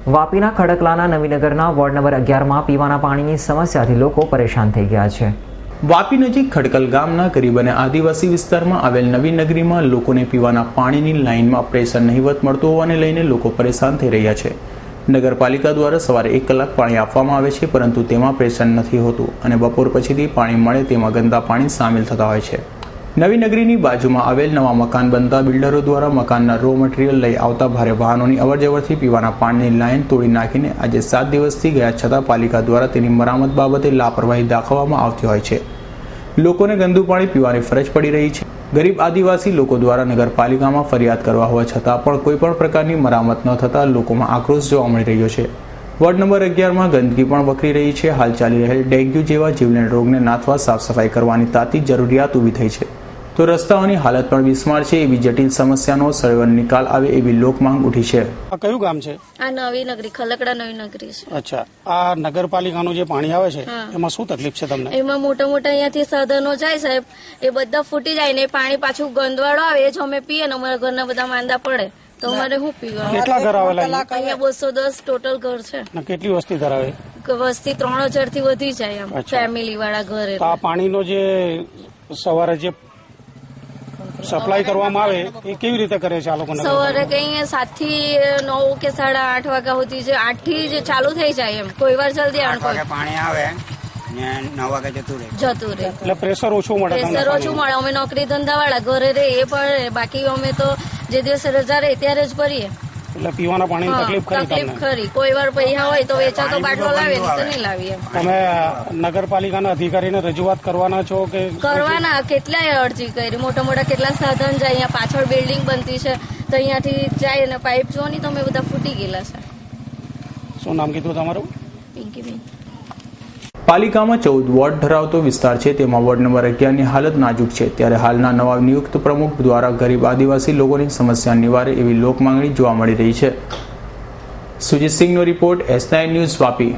વાપીના ખડકલાના નવીનગરના ward number 11માં પીવાના પાણીની સમસ્યાથી લોકો પરેશાન થઈ ગયા છે। વાપી નજીક ખડકલ ગામના ગરીબ અને આદિવાસી વિસ્તારમાં આવેલ નવી નગરીમાં લોકોને પીવાના પાણીની લાઇનમાં પ્રેશર નહિવત મળતું હોવાને લઈને લોકો પરેશાન થઈ રહ્યા છે। નગરપાલિકા દ્વારા સવારે 1 કલાક પાણી આપવામાં આવે છે, પરંતુ તેમાં પ્રેશર નથી હોતું અને બપોર પછીથી પાણી મળે તેમાં ગંદા પાણી સામેલ થતા હોય છે। નવી નગરીની બાજુમાં આવેલ નવા મકાન બનતા બિલ્ડરો દ્વારા મકાનના રો મટીરીયલ લઈ આવતા ભારે વાહનોની અવરજવરથી પીવાના પાણીની લાઇન તોડી નાખીને આજે 7 દિવસથી ગયા છતાં પાલિકા દ્વારા તેની મરામત બાબતે લાપરવાહી દાખવવામાં આવતી હોય છે। લોકોને ગંદુ પાણી પીવાની ફરજ પડી રહી છે। ગરીબ આદિવાસી લોકો દ્વારા નગરપાલિકામાં ફરિયાદ કરવા હોવા છતાં પણ કોઈ પણ પ્રકારની મરામત ન થતાં લોકોમાં આક્રોશ જોવા મળી રહ્યો છે। વોર્ડ નંબર 11માં ગંદકી પણ વકરી રહી છે। હાલ ચાલી રહેલ ડેન્ગ્યુ જેવા જીવલેણ રોગને નાથવા સાફ સફાઈ કરવાની તાતી જરૂરિયાત ઊભી થઈ છે, તો રસ્તાઓની હાલત પણ બિસ્માર છે। એવી જટિલ સમસ્યાનો સર્વર નિકાલ આવે એવી લોકમાંગ ઉઠી છે। આ કયું ગામ છે? આ નવી નગરી, ખલકડા નવી નગરી છે। અચ્છા, આ નગરપાલિકાનું જે પાણી આવે છે એમાં શું તકલીફ છે તમને? એમાં મોટા મોટા અહીંયાથી સાધનો જાય સાહેબ, એ બધા ફૂટી જાય ને પાણી પાછું ગંદવાળો આવે, એ જ અમે પીએ ને અમારા ઘરના બધા માંદા પડે તો અમારે શું પીવાનું? કેટલા ઘર આવેલા અહીંયા? 210 ટોટલ ઘર છે। કેટલી વસ્તી ધરાવે? વસ્તી 3000 થી વધી જાય એમ, ફેમિલી વાળા ઘર। આ પાણીનો જે સવારે જે સપ્લાય કરવામાં આવે એ કેવી રીતે કરે છે આ લોકો? સવારે કઈ 7 થી 9 કે 8:30 વાગ્યા સુધી છે, 8 થી જ ચાલુ થઈ જાય એમ, કોઈ વાર જલ્દી આવે, પાણી આવે ને 9 વાગે જતું રહે। એટલે પ્રેશર ઓછું મળે? પ્રેશર ઓછું મળે। અમે નોકરી ધંધા વાળા ઘરે રે એ પણ, બાકી અમે તો જે દિવસે રજા રહે ત્યારે જ ભરીએ। એટલે પીવાના પાણીની તકલીફ ખરી। કોઈ વાર પૈસા હોય તો વેચાતો બાટલો લાવે, નહીં તો નહીં લાવીએ। તમે નગરપાલિકાના અધિકારીને રજૂઆત કરવાના છો કે? કરવાના, કેટલાય અરજી કરી, મોટા મોટા કેટલા સાધન જાય। અહીંયા પાછળ બિલ્ડિંગ બનતી છે તો અહીંયાથી જાય અને પાઇપ જો નહીં તો અમે બધા ફૂટી ગયેલા છે। શું નામ કીધું તમારું? પિંકીબેન। પાલિકામાં 14 વોર્ડ ધરાવતો વિસ્તાર છે, તેમાં વોર્ડ નંબર 11ની હાલત નાજુક છે। ત્યારે હાલના નવા નિયુક્ત પ્રમુખ દ્વારા ગરીબ આદિવાસી લોકોની સમસ્યા નિવારે એવી લોકમાંગણી જોવા મળી રહી છે। સુજીત સિંહનો રિપોર્ટ, S9 ન્યૂઝ, વાપી।